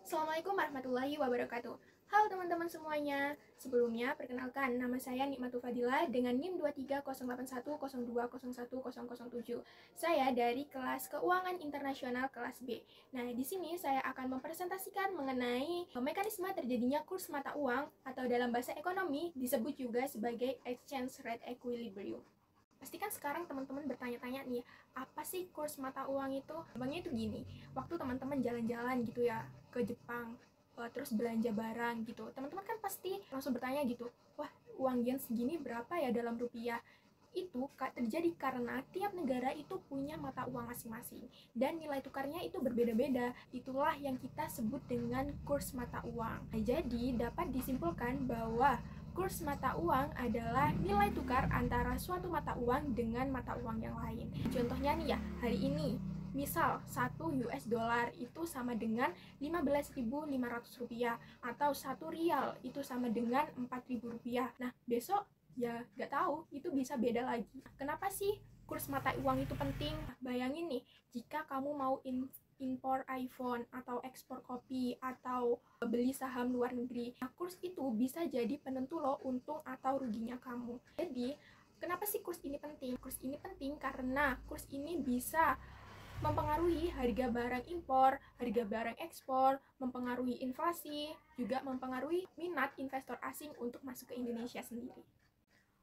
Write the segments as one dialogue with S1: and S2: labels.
S1: Assalamualaikum warahmatullahi wabarakatuh. Halo teman-teman semuanya. Sebelumnya, perkenalkan nama saya Nikmatul Fadila dengan NIM 23081020101007. Saya dari kelas Keuangan Internasional kelas B. Nah, di sini saya akan mempresentasikan mengenai mekanisme terjadinya kurs mata uang atau dalam bahasa ekonomi disebut juga sebagai exchange rate equilibrium. Pastikan sekarang teman-teman bertanya-tanya nih, apa sih kurs mata uang itu? Gampangnya itu gini, waktu teman-teman jalan-jalan gitu ya ke Jepang, terus belanja barang gitu, teman-teman kan pasti langsung bertanya gitu, wah uang yen segini berapa ya dalam rupiah? Itu terjadi karena tiap negara itu punya mata uang masing-masing dan nilai tukarnya itu berbeda-beda. Itulah yang kita sebut dengan kurs mata uang. Nah, jadi dapat disimpulkan bahwa kurs mata uang adalah nilai tukar antara suatu mata uang dengan mata uang yang lain. Contohnya nih ya, hari ini misal 1 US dollar itu sama dengan 15.500 rupiah atau 1 rial itu sama dengan 4.000 rupiah. Nah, besok ya nggak tahu, itu bisa beda lagi. Kenapa sih kurs mata uang itu penting? Bayangin nih, jika kamu mau impor iPhone atau ekspor kopi atau beli saham luar negeri, nah, kurs itu bisa jadi penentu loh untung atau ruginya kamu. Jadi kenapa sih kurs ini penting? Kurs ini penting karena kurs ini bisa mempengaruhi harga barang impor, harga barang ekspor, mempengaruhi inflasi, juga mempengaruhi minat investor asing untuk masuk ke Indonesia sendiri.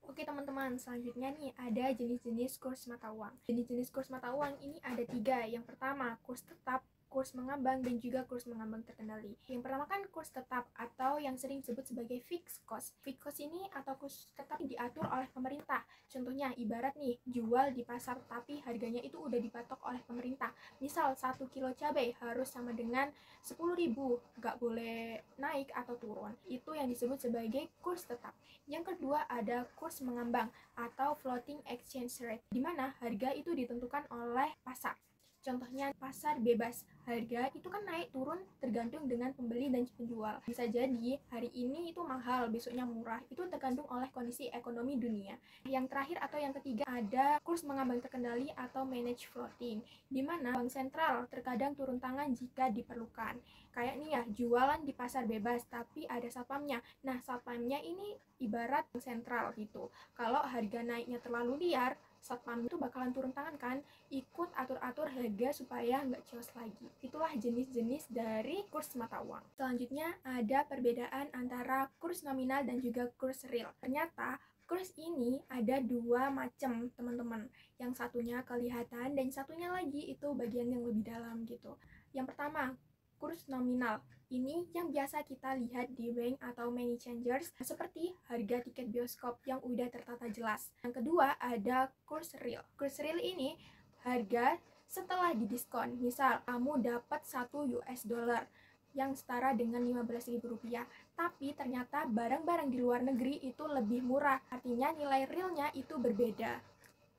S1: Oke teman-teman, selanjutnya nih ada jenis-jenis kurs mata uang. Jenis-jenis kurs mata uang ini ada 3. Yang pertama, kurs tetap, kurs mengambang, dan juga kurs mengambang terkendali. Yang pertama kan kurs tetap atau yang sering disebut sebagai fixed cost. Fixed cost ini atau kurs tetap diatur oleh pemerintah. Contohnya ibarat nih, jual di pasar tapi harganya itu udah dipatok oleh pemerintah. Misal 1 kilo cabai harus sama dengan 10.000, nggak boleh naik atau turun. Itu yang disebut sebagai kurs tetap. Yang kedua ada kurs mengambang atau floating exchange rate, di mana harga itu ditentukan oleh pasar. Contohnya pasar bebas, harga itu kan naik turun tergantung dengan pembeli dan penjual. Bisa jadi hari ini itu mahal, besoknya murah. Itu tergantung oleh kondisi ekonomi dunia. Yang terakhir atau yang ketiga ada kurs mengambang terkendali atau managed floating, di mana bank sentral terkadang turun tangan jika diperlukan. Kayak nih ya, jualan di pasar bebas tapi ada satpamnya. Nah, satpamnya ini ibarat bank sentral gitu. Kalau harga naiknya terlalu liar, satpam itu bakalan turun tangan kan, ikut atur-atur harga supaya nggak chaos lagi. Itulah jenis-jenis dari kurs mata uang. Selanjutnya ada perbedaan antara kurs nominal dan juga kurs real. Ternyata kurs ini ada 2 macam teman-teman. Yang satunya kelihatan dan satunya lagi itu bagian yang lebih dalam gitu. Yang pertama, kurs nominal. Ini yang biasa kita lihat di bank atau money changers, seperti harga tiket bioskop yang udah tertata jelas. Yang kedua ada kurs real. Kurs real ini harga setelah didiskon. Misal kamu dapat 1 US dollar yang setara dengan 15.000 rupiah, tapi ternyata barang-barang di luar negeri itu lebih murah, artinya nilai realnya itu berbeda.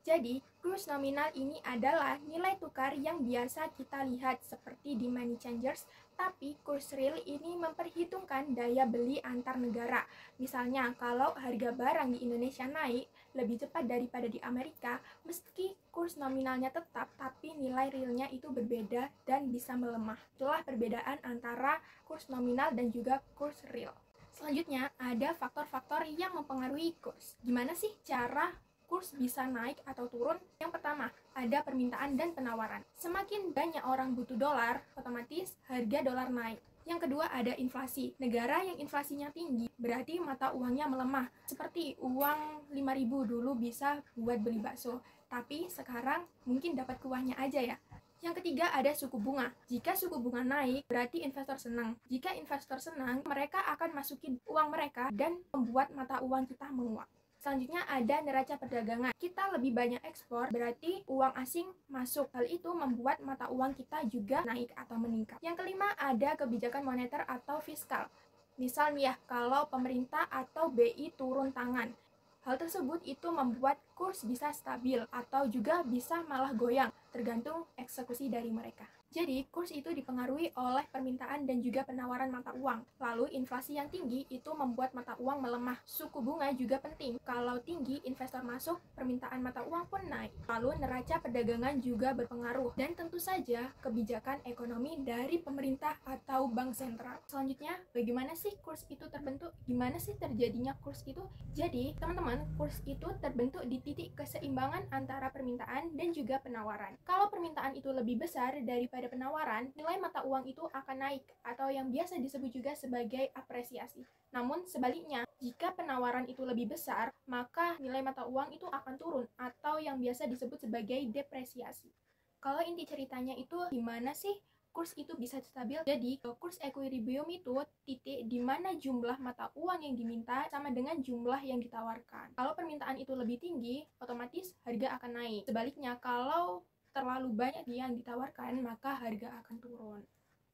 S1: Jadi, kurs nominal ini adalah nilai tukar yang biasa kita lihat seperti di money changers, tapi kurs real ini memperhitungkan daya beli antar negara. Misalnya, kalau harga barang di Indonesia naik lebih cepat daripada di Amerika, meski kurs nominalnya tetap, tapi nilai realnya itu berbeda dan bisa melemah. Itulah perbedaan antara kurs nominal dan juga kurs real. Selanjutnya, ada faktor-faktor yang mempengaruhi kurs. Gimana sih cara kurs bisa naik atau turun? Yang pertama, ada permintaan dan penawaran. Semakin banyak orang butuh dolar, otomatis harga dolar naik. Yang kedua ada inflasi. Negara yang inflasinya tinggi berarti mata uangnya melemah. Seperti uang 5.000 dulu bisa buat beli bakso, tapi sekarang mungkin dapat kuahnya aja ya. Yang ketiga ada suku bunga. Jika suku bunga naik, berarti investor senang. Jika investor senang, mereka akan masukin uang mereka dan membuat mata uang kita menguat. Selanjutnya ada neraca perdagangan. Kita lebih banyak ekspor, berarti uang asing masuk. Hal itu membuat mata uang kita juga naik atau meningkat. Yang kelima ada kebijakan moneter atau fiskal. Misal nih ya, kalau pemerintah atau BI turun tangan, hal tersebut itu membuat kurs bisa stabil atau juga bisa malah goyang, tergantung eksekusi dari mereka. Jadi, kurs itu dipengaruhi oleh permintaan dan juga penawaran mata uang. Lalu, inflasi yang tinggi itu membuat mata uang melemah. Suku bunga juga penting. Kalau tinggi, investor masuk, permintaan mata uang pun naik. Lalu, neraca perdagangan juga berpengaruh. Dan tentu saja, kebijakan ekonomi dari pemerintah atau bank sentral. Selanjutnya, bagaimana sih kurs itu terbentuk? Gimana sih terjadinya kurs itu? Jadi, teman-teman, kurs itu terbentuk di titik keseimbangan antara permintaan dan juga penawaran. Kalau permintaan itu lebih besar daripada penawaran, nilai mata uang itu akan naik atau yang biasa disebut juga sebagai apresiasi. Namun sebaliknya, jika penawaran itu lebih besar, maka nilai mata uang itu akan turun atau yang biasa disebut sebagai depresiasi. Kalau inti ceritanya itu gimana sih kurs itu bisa stabil? Jadi, kurs equilibrium itu titik di mana jumlah mata uang yang diminta sama dengan jumlah yang ditawarkan. Kalau permintaan itu lebih tinggi, otomatis harga akan naik. Sebaliknya, kalau terlalu banyak yang ditawarkan, maka harga akan turun.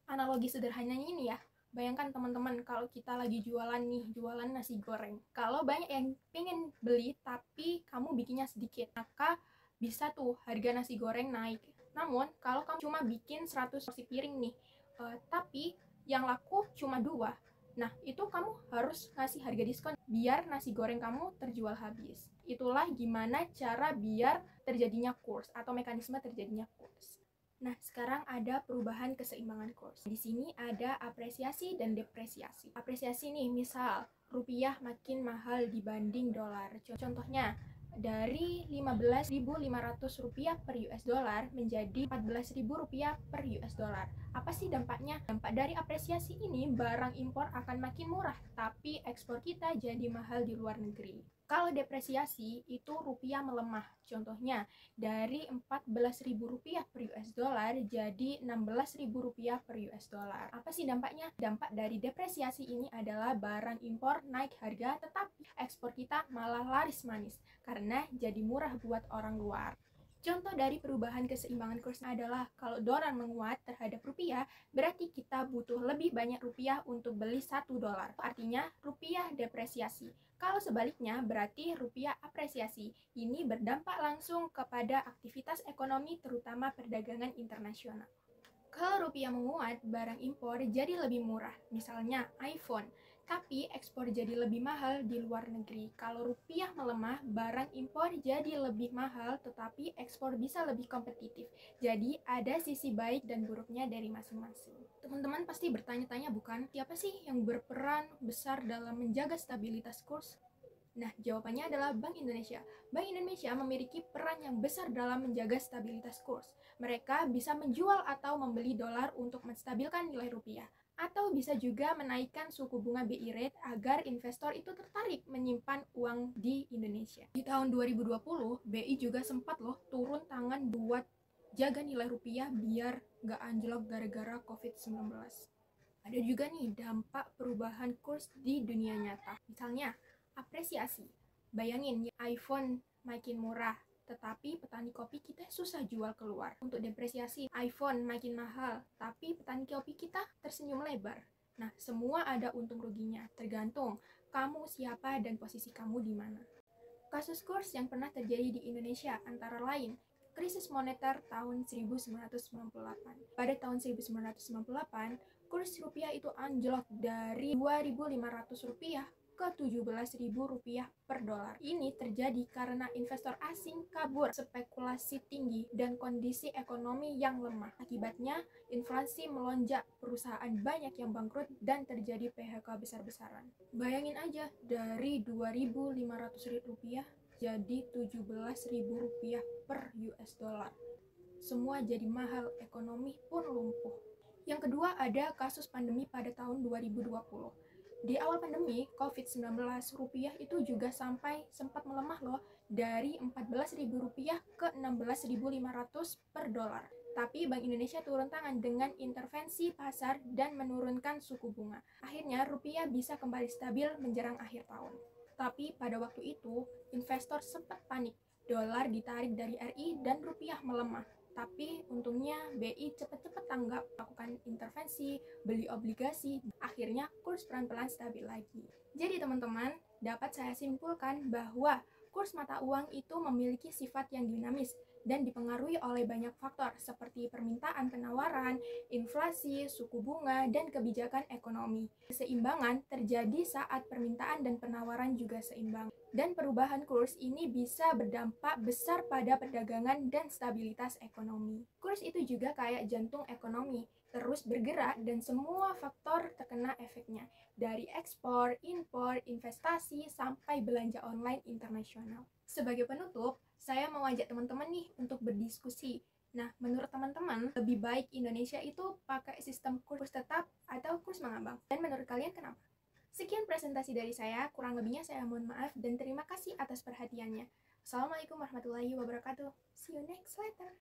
S1: Analogi sederhananya ini ya, bayangkan teman-teman kalau kita lagi jualan nih, jualan nasi goreng. Kalau banyak yang pengen beli tapi kamu bikinnya sedikit, maka bisa tuh harga nasi goreng naik. Namun kalau kamu cuma bikin 100 porsi piring nih, tapi yang laku cuma 2, nah itu kamu harus ngasih harga diskon biar nasi goreng kamu terjual habis. Itulah gimana cara biar terjadinya kurs atau mekanisme terjadinya kurs. Nah, sekarang ada perubahan keseimbangan kurs. Di sini ada apresiasi dan depresiasi. Apresiasi nih, misal rupiah makin mahal dibanding dolar. Contohnya, dari Rp15.500 per US dollar menjadi Rp14.000 per US dollar. Apa sih dampaknya? Dampak dari apresiasi ini, barang impor akan makin murah, tapi ekspor kita jadi mahal di luar negeri. Kalau depresiasi, itu rupiah melemah. Contohnya, dari Rp14.000 per US dollar jadi Rp16.000 per US dollar. Apa sih dampaknya? Dampak dari depresiasi ini adalah barang impor naik harga, tetapi ekspor kita malah laris manis karena jadi murah buat orang luar. Contoh dari perubahan keseimbangan kurs adalah kalau dolar menguat terhadap rupiah, berarti kita butuh lebih banyak rupiah untuk beli 1 dolar. Artinya rupiah depresiasi. Kalau sebaliknya, berarti rupiah apresiasi. Ini berdampak langsung kepada aktivitas ekonomi, terutama perdagangan internasional. Kalau rupiah menguat, barang impor jadi lebih murah, misalnya iPhone. Tapi ekspor jadi lebih mahal di luar negeri. Kalau rupiah melemah, barang impor jadi lebih mahal, tetapi ekspor bisa lebih kompetitif. Jadi ada sisi baik dan buruknya dari masing-masing. Teman-teman pasti bertanya-tanya bukan, siapa sih yang berperan besar dalam menjaga stabilitas kurs? Nah, jawabannya adalah Bank Indonesia. Bank Indonesia memiliki peran yang besar dalam menjaga stabilitas kurs. Mereka bisa menjual atau membeli dolar untuk menstabilkan nilai rupiah. Atau bisa juga menaikkan suku bunga BI rate agar investor itu tertarik menyimpan uang di Indonesia. Di tahun 2020, BI juga sempat loh turun tangan buat jaga nilai rupiah biar nggak anjlok gara-gara COVID-19. Ada juga nih dampak perubahan kurs di dunia nyata. Misalnya, apresiasi. Bayangin, iPhone makin murah, tetapi petani kopi kita susah jual keluar. Untuk depresiasi, iPhone makin mahal, tapi petani kopi kita tersenyum lebar. Nah, semua ada untung ruginya, tergantung kamu siapa dan posisi kamu di mana. Kasus kurs yang pernah terjadi di Indonesia antara lain krisis moneter tahun 1998. Pada tahun 1998, kurs rupiah itu anjlok dari Rp2.500 ke Rp17.000 per dolar. Ini terjadi karena investor asing kabur, spekulasi tinggi, dan kondisi ekonomi yang lemah. Akibatnya, inflasi melonjak, perusahaan banyak yang bangkrut, dan terjadi PHK besar-besaran. Bayangin aja, dari Rp2.500 jadi Rp17.000 per US dollar. Semua jadi mahal, ekonomi pun lumpuh. Yang kedua ada kasus pandemi pada tahun 2020. Di awal pandemi COVID-19, rupiah itu juga sempat melemah loh, dari Rp14.000 ke Rp16.500 per dolar. Tapi Bank Indonesia turun tangan dengan intervensi pasar dan menurunkan suku bunga. Akhirnya rupiah bisa kembali stabil menjelang akhir tahun. Tapi pada waktu itu, investor sempat panik. Dolar ditarik dari RI dan rupiah melemah. Tapi untungnya BI cepat-cepat tanggap, lakukan intervensi, beli obligasi, akhirnya kurs pelan-pelan stabil lagi. Jadi teman-teman, dapat saya simpulkan bahwa kurs mata uang itu memiliki sifat yang dinamis. dan dipengaruhi oleh banyak faktor seperti permintaan penawaran, inflasi, suku bunga, dan kebijakan ekonomi. Keseimbangan terjadi saat permintaan dan penawaran juga seimbang. Dan perubahan kurs ini bisa berdampak besar pada perdagangan dan stabilitas ekonomi. Kurs itu juga kayak jantung ekonomi, terus bergerak dan semua faktor terkena efeknya. Dari ekspor, impor, investasi, sampai belanja online internasional. Sebagai penutup, saya mau ajak teman-teman nih untuk berdiskusi. Nah, menurut teman-teman, lebih baik Indonesia itu pakai sistem kurs tetap atau kurs mengambang? Dan menurut kalian kenapa? Sekian presentasi dari saya, kurang lebihnya saya mohon maaf dan terima kasih atas perhatiannya. Assalamualaikum warahmatullahi wabarakatuh. See you next letter.